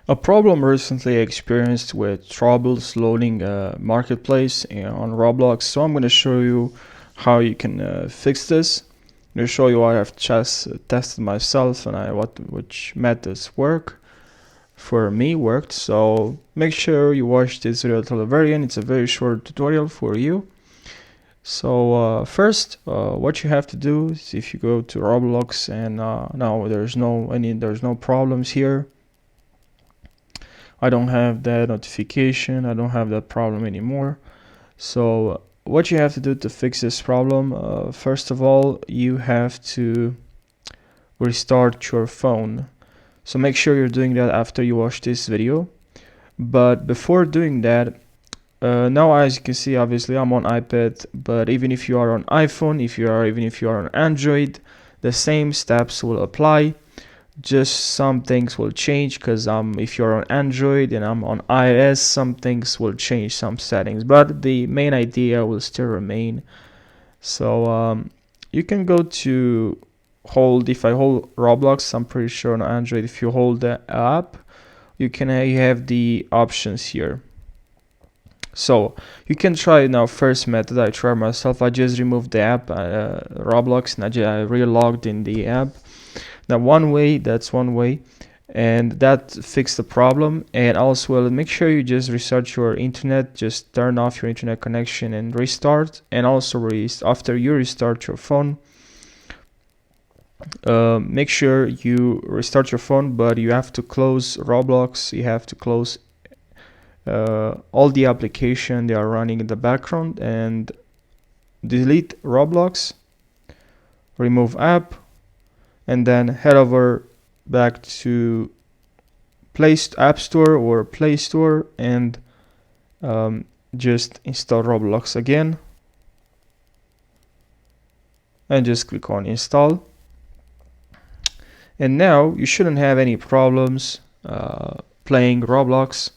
A problem recently experienced with troubles loading Marketplace on Roblox. So I'm going to show you how you can fix this. I'm going to show you what I've just tested myself and which methods worked. So make sure you watch this video till the very end. It's a very short tutorial for you. So first, what you have to do is if you go to Roblox and now there's no problems here. I don't have that notification. I don't have that problem anymore. So what you have to do to fix this problem, first of all, you have to restart your phone. So make sure you're doing that after you watch this video. But before doing that, now as you can see, obviously I'm on iPad, but even if you are on iPhone, even if you are on Android, the same steps will apply. Just some things will change because if you're on Android and I'm on iOS, some things will change, some settings, but the main idea will still remain. So you can go to if I hold Roblox, I'm pretty sure on Android, if you hold the app, you have the options here. So you can try now first method. I tried myself. I just removed the app, Roblox, and I re-logged in the app. Now that's one way, and that fixed the problem. And also make sure you just restart your internet, just turn off your internet connection and restart. And also after you restart your phone, make sure you restart your phone, but you have to close Roblox. You have to close all the application they are running in the background, and delete Roblox, remove app, and then head over back to App Store or Play Store and just install Roblox again, and just click on install. And now you shouldn't have any problems playing Roblox.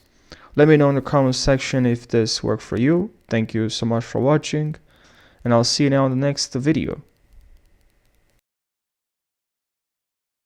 Let me know in the comment section if this worked for you. Thank you so much for watching, and I'll see you now in the next video.